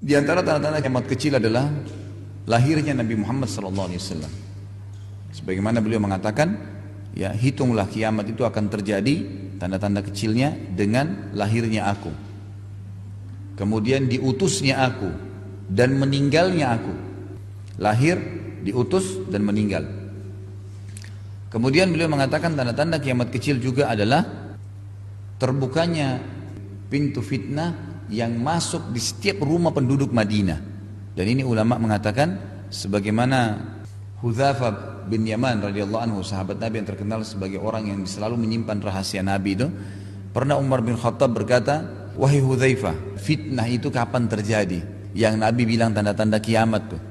Di antara tanda-tanda kiamat kecil adalah lahirnya Nabi Muhammad SAW. Sebagaimana beliau mengatakan, ya hitunglah kiamat itu akan terjadi, tanda-tanda kecilnya dengan lahirnya aku, kemudian diutusnya aku dan meninggalnya aku. Lahir, diutus dan meninggal. Kemudian beliau mengatakan tanda-tanda kiamat kecil juga adalah terbukanya pintu fitnah yang masuk di setiap rumah penduduk Madinah. Dan ini ulama mengatakan sebagaimana Hudzaifah bin Yaman radhiyallahu anhu, sahabat Nabi yang terkenal sebagai orang yang selalu menyimpan rahasia Nabi itu, pernah Umar bin Khattab berkata, "Wahai Hudzaifah, fitnah itu kapan terjadi? Yang Nabi bilang tanda-tanda kiamat tuh."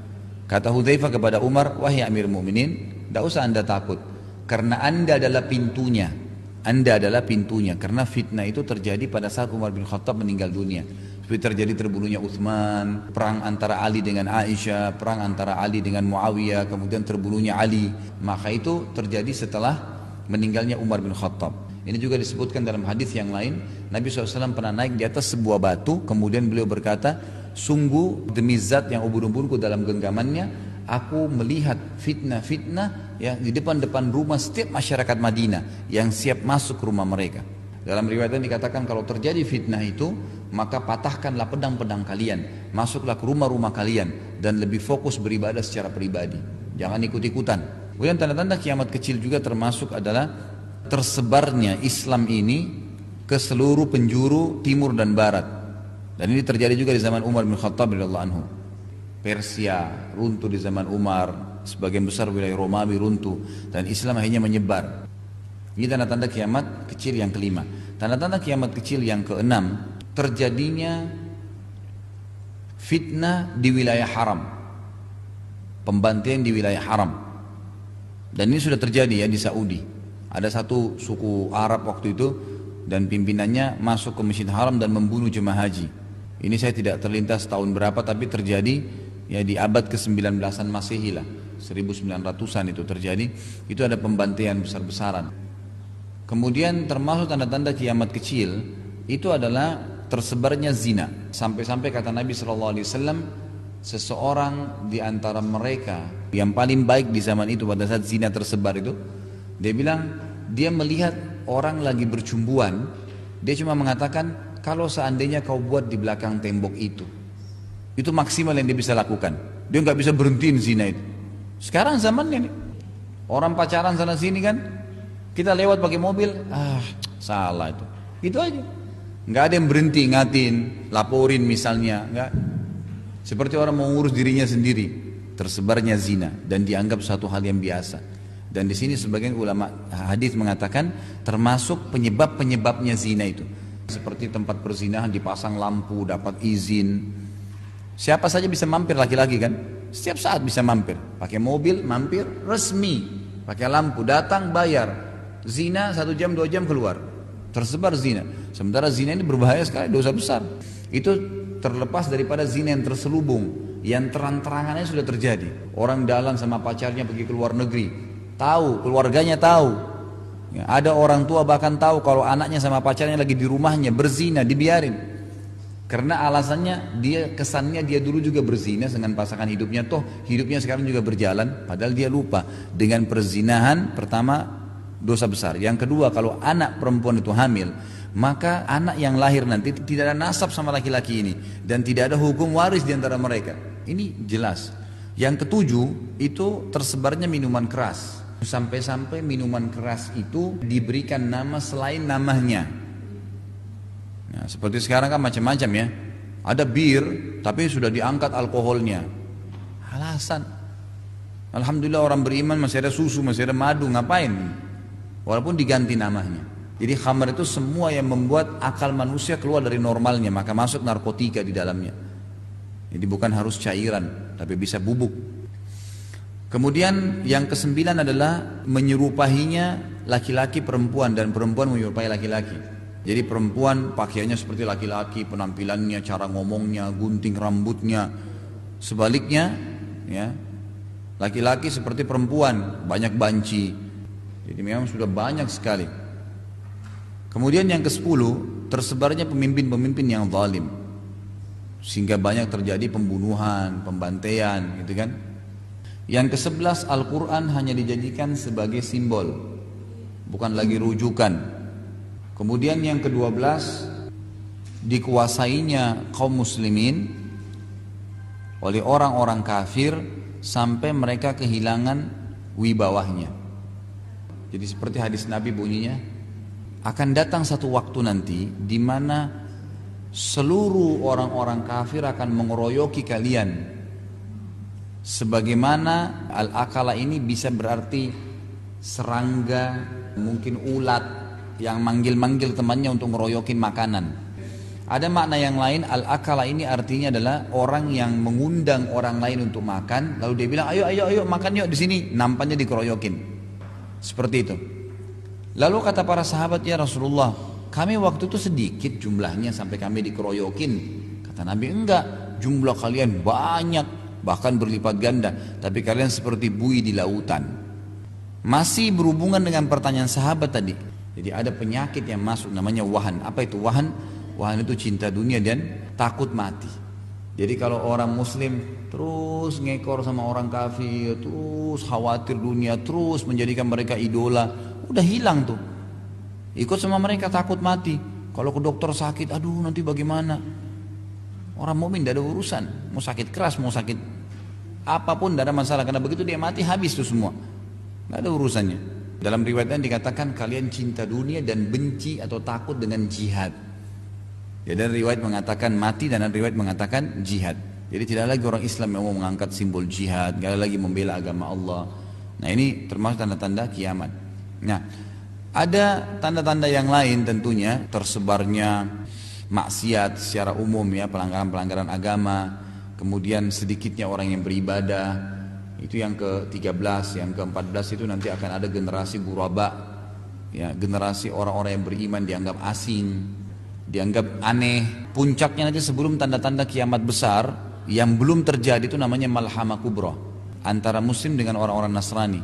Kata Hudzaifah kepada Umar, "Wahai Amir Mukminin, tidak usah Anda takut, karena Anda adalah pintunya. Anda adalah pintunya, karena fitnah itu terjadi pada saat Umar bin Khattab meninggal dunia. Seperti terjadi terbunuhnya Uthman, perang antara Ali dengan Aisyah, perang antara Ali dengan Muawiyah, kemudian terbunuhnya Ali. Maka itu terjadi setelah meninggalnya Umar bin Khattab. Ini juga disebutkan dalam hadis yang lain, Nabi SAW pernah naik di atas sebuah batu, kemudian beliau berkata, "Sungguh demi zat yang ubun-ubunku dalam genggamannya, aku melihat fitnah-fitnah ya di depan-depan rumah setiap masyarakat Madinah yang siap masuk ke rumah mereka." Dalam riwayat ini dikatakan kalau terjadi fitnah itu, maka patahkanlah pedang-pedang kalian, masuklah ke rumah-rumah kalian dan lebih fokus beribadah secara pribadi. Jangan ikut-ikutan. Kemudian tanda-tanda kiamat kecil juga termasuk adalah tersebarnya Islam ini ke seluruh penjuru timur dan barat. Dan ini terjadi juga di zaman Umar bin Khattab radhiyallahu anhu. Persia runtuh di zaman Umar, sebagian besar wilayah Romawi runtuh, dan Islam akhirnya menyebar. Ini tanda-tanda kiamat kecil yang kelima. Tanda-tanda kiamat kecil yang keenam, terjadinya fitnah di wilayah haram, pembantaian di wilayah haram. Dan ini sudah terjadi ya di Saudi. Ada satu suku Arab waktu itu dan pimpinannya masuk ke Masjid Haram dan membunuh jemaah haji. Ini saya tidak terlintas tahun berapa, tapi terjadi ya di abad ke-19an Masehi lah, 1900-an itu terjadi. Itu ada pembantaian besar-besaran. Kemudian termasuk tanda-tanda kiamat kecil itu adalah tersebarnya zina. Sampai-sampai kata Nabi SAW, seseorang di antara mereka yang paling baik di zaman itu pada saat zina tersebar itu, dia bilang dia melihat orang lagi bercumbuan, dia cuma mengatakan, kalau seandainya kau buat di belakang tembok itu maksimal yang dia bisa lakukan. Dia nggak bisa berhentiin zina itu. Sekarang zamannya nih, orang pacaran sana sini kan, kita lewat pakai mobil, salah itu aja. Nggak ada yang berhenti ngatin, laporin misalnya, nggak. Seperti orang mau ngurus dirinya sendiri, tersebarnya zina dan dianggap satu hal yang biasa. Dan di sini sebagian ulama hadis mengatakan termasuk penyebab-penyebabnya zina itu. Seperti tempat perzinahan dipasang lampu, dapat izin. Siapa saja bisa mampir, laki-laki kan? Setiap saat bisa mampir. Pakai mobil, mampir, resmi. Pakai lampu, datang, bayar. Zina 1 jam, 2 jam keluar. Tersebar zina. Sementara zina ini berbahaya sekali, dosa besar. Itu terlepas daripada zina yang terselubung, yang terang-terangannya sudah terjadi. Orang dalam sama pacarnya pergi ke luar negeri. Tahu, keluarganya tahu. Ya, ada orang tua bahkan tahu kalau anaknya sama pacarnya lagi di rumahnya berzina, dibiarin. Karena alasannya kesannya dia dulu juga berzina dengan pasangan hidupnya, toh hidupnya sekarang juga berjalan, padahal dia lupa. Dengan perzinahan pertama dosa besar. Yang kedua, kalau anak perempuan itu hamil, maka anak yang lahir nanti tidak ada nasab sama laki-laki ini dan tidak ada hukum waris di antara mereka. Ini jelas. Yang ketujuh, itu tersebarnya minuman keras. Sampai-sampai minuman keras itu diberikan nama selain namanya. Nah, seperti sekarang kan macam-macam ya. Ada bir tapi sudah diangkat alkoholnya. Alasan, alhamdulillah orang beriman masih ada susu, masih ada madu, ngapain? Walaupun diganti namanya. Jadi khamar itu semua yang membuat akal manusia keluar dari normalnya, maka masuk narkotika di dalamnya. Jadi bukan harus cairan, tapi bisa bubuk. Kemudian yang kesembilan adalah menyerupainya laki-laki perempuan dan perempuan menyerupai laki-laki. Jadi perempuan pakaiannya seperti laki-laki, penampilannya, cara ngomongnya, gunting rambutnya. Sebaliknya, ya, laki-laki seperti perempuan, banyak banci. Jadi memang sudah banyak sekali. Kemudian yang ke-10, tersebarnya pemimpin-pemimpin yang zalim. sehingga banyak terjadi pembunuhan, pembantaian gitu kan. Yang ke-11, Al-Quran hanya dijadikan sebagai simbol, bukan lagi rujukan. Kemudian yang ke-12, dikuasainya kaum muslimin oleh orang-orang kafir sampai mereka kehilangan wibawahnya. Jadi seperti hadis Nabi bunyinya, akan datang satu waktu nanti di mana seluruh orang-orang kafir akan mengeroyoki kalian. Sebagaimana al-akala ini bisa berarti serangga, mungkin ulat yang manggil-manggil temannya untuk ngeroyokin makanan. Ada makna yang lain, al-akala ini artinya adalah orang yang mengundang orang lain untuk makan, lalu dia bilang, ayo makan yuk di sini, nampaknya dikeroyokin. Seperti itu. Lalu kata para sahabat, ya Rasulullah, kami waktu itu sedikit jumlahnya sampai kami dikeroyokin. Kata Nabi, enggak, jumlah kalian banyak, bahkan berlipat ganda, tapi kalian seperti buih di lautan. Masih berhubungan dengan pertanyaan sahabat tadi. Jadi ada penyakit yang masuk namanya wahan. Apa itu wahan? Wahan itu cinta dunia dan takut mati. Jadi kalau orang muslim terus ngekor sama orang kafir, terus khawatir dunia, terus menjadikan mereka idola, udah hilang tuh. Ikut sama mereka takut mati. Kalau ke dokter sakit, aduh nanti bagaimana? Orang mukmin tidak ada urusan, mau sakit keras, mau sakit apapun tidak ada masalah, karena begitu dia mati habis itu semua, tidak ada urusannya. Dalam riwayatnya dikatakan kalian cinta dunia dan benci atau takut dengan jihad. Ya, dan riwayat mengatakan mati dan riwayat mengatakan jihad. Jadi tidak lagi orang Islam yang mau mengangkat simbol jihad, tidak lagi membela agama Allah. Nah ini termasuk tanda-tanda kiamat. Nah ada tanda-tanda yang lain tentunya, tersebarnya maksiat secara umum ya, pelanggaran-pelanggaran agama, kemudian sedikitnya orang yang beribadah. Itu yang ke-13, yang ke-14 itu nanti akan ada generasi ghuraba, ya, generasi orang-orang yang beriman dianggap asing, dianggap aneh. Puncaknya nanti sebelum tanda-tanda kiamat besar yang belum terjadi itu namanya malhamah kubra antara muslim dengan orang-orang Nasrani.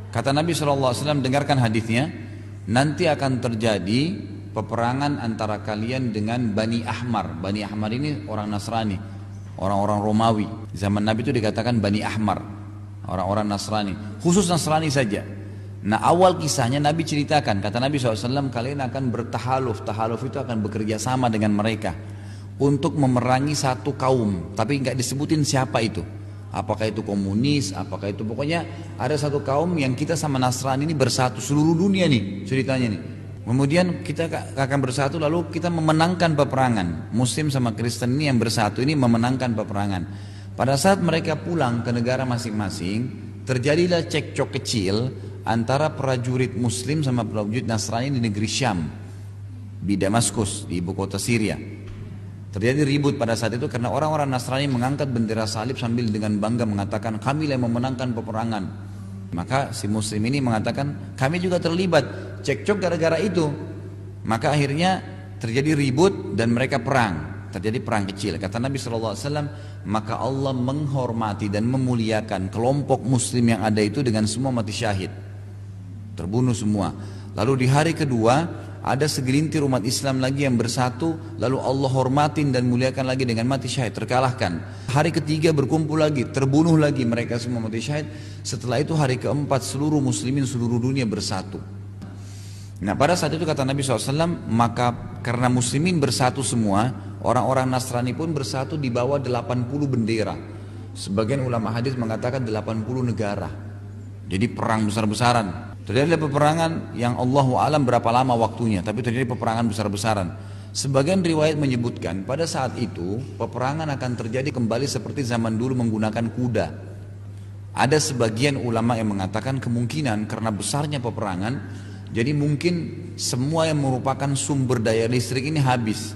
Kata Nabi SAW, dengarkan hadisnya, nanti akan terjadi peperangan antara kalian dengan Bani Ahmar. Bani Ahmar ini orang Nasrani, orang-orang Romawi. Zaman Nabi itu dikatakan Bani Ahmar, orang-orang Nasrani, khusus Nasrani saja. Nah awal kisahnya Nabi ceritakan, kata Nabi SAW, kalian akan bertahaluf. Tahaluf itu akan bekerja sama dengan mereka untuk memerangi satu kaum, tapi nggak disebutin siapa itu. Apakah itu komunis, apakah itu, pokoknya ada satu kaum yang kita sama Nasrani ini bersatu, seluruh dunia nih ceritanya nih. Kemudian kita akan bersatu, lalu kita memenangkan peperangan. Muslim sama Kristen ini yang bersatu ini memenangkan peperangan. Pada saat mereka pulang ke negara masing-masing, terjadilah cekcok kecil antara prajurit Muslim sama prajurit Nasrani di negeri Syam, di Damaskus, di ibu kota Syria. Terjadi ribut pada saat itu karena orang-orang Nasrani mengangkat bendera salib sambil dengan bangga mengatakan kami yang memenangkan peperangan. Maka si Muslim ini mengatakan kami juga terlibat, cekcok gara-gara itu. Maka akhirnya terjadi ribut dan mereka perang. Terjadi perang kecil. Kata Nabi SAW, maka Allah menghormati dan memuliakan kelompok Muslim yang ada itu dengan semua mati syahid, terbunuh semua. Lalu di hari kedua ada segelintir umat Islam lagi yang bersatu, lalu Allah hormatin dan muliakan lagi dengan mati syahid, terkalahkan. Hari ketiga berkumpul lagi, terbunuh lagi mereka semua mati syahid. Setelah itu hari keempat seluruh muslimin seluruh dunia bersatu. Nah pada saat itu kata Nabi SAW, maka karena muslimin bersatu semua, orang-orang Nasrani pun bersatu di bawah 80 bendera. Sebagian ulama hadis mengatakan 80 negara. Jadi perang besar-besaran. Terjadi peperangan yang Allahu alam berapa lama waktunya, tapi terjadi peperangan besar-besaran. Sebagian riwayat menyebutkan pada saat itu peperangan akan terjadi kembali seperti zaman dulu menggunakan kuda. Ada sebagian ulama yang mengatakan kemungkinan karena besarnya peperangan, jadi mungkin semua yang merupakan sumber daya listrik ini habis.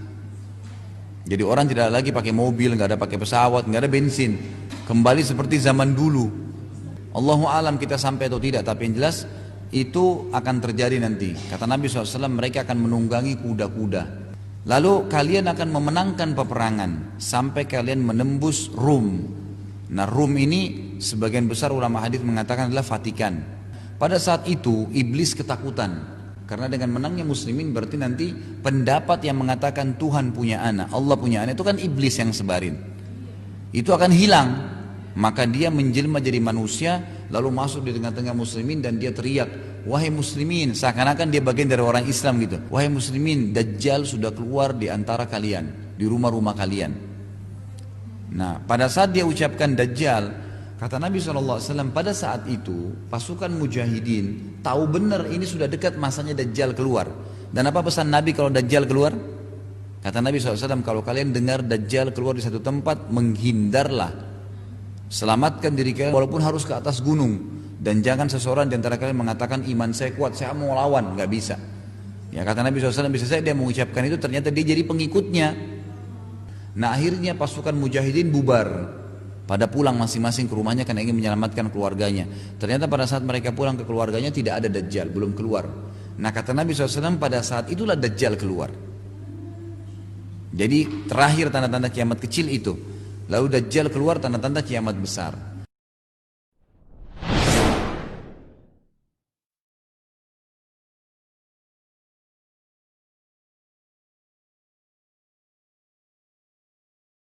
Jadi orang tidak lagi pakai mobil, nggak ada pakai pesawat, nggak ada bensin. Kembali seperti zaman dulu. Allahu alam kita sampai atau tidak, tapi yang jelas itu akan terjadi nanti. Kata Nabi SAW, mereka akan menunggangi kuda-kuda. Lalu kalian akan memenangkan peperangan sampai kalian menembus Rum. Nah Rum ini sebagian besar ulama hadis mengatakan adalah Vatikan. Pada saat itu iblis ketakutan Karena dengan menangnya muslimin berarti nanti pendapat yang mengatakan Tuhan punya anak, Allah punya anak, itu kan iblis yang sebarin. Itu akan hilang. Maka dia menjelma jadi manusia, lalu masuk di tengah-tengah muslimin dan dia teriak, wahai muslimin, seakan-akan dia bagian dari orang Islam gitu. Wahai muslimin, Dajjal sudah keluar di antara kalian, di rumah-rumah kalian. Nah, pada saat dia ucapkan Dajjal, kata Nabi SAW, pada saat itu pasukan mujahidin tahu benar ini sudah dekat masanya Dajjal keluar. Dan apa pesan Nabi kalau Dajjal keluar? Kata Nabi SAW, kalau kalian dengar Dajjal keluar di satu tempat, menghindarlah. Selamatkan diri kalian walaupun harus ke atas gunung. Dan jangan seseorang di antara kalian mengatakan iman saya kuat, saya mau lawan, nggak bisa. Ya kata Nabi SAW, bisa saja dia mengucapkan itu, ternyata dia jadi pengikutnya. Nah akhirnya pasukan mujahidin bubar. Pada pulang masing-masing ke rumahnya karena ingin menyelamatkan keluarganya. Ternyata pada saat mereka pulang ke keluarganya tidak ada Dajjal, belum keluar. Nah kata Nabi SAW, pada saat itulah Dajjal keluar. Jadi terakhir tanda-tanda kiamat kecil itu. Lalu Dajjal keluar, tanda-tanda kiamat besar.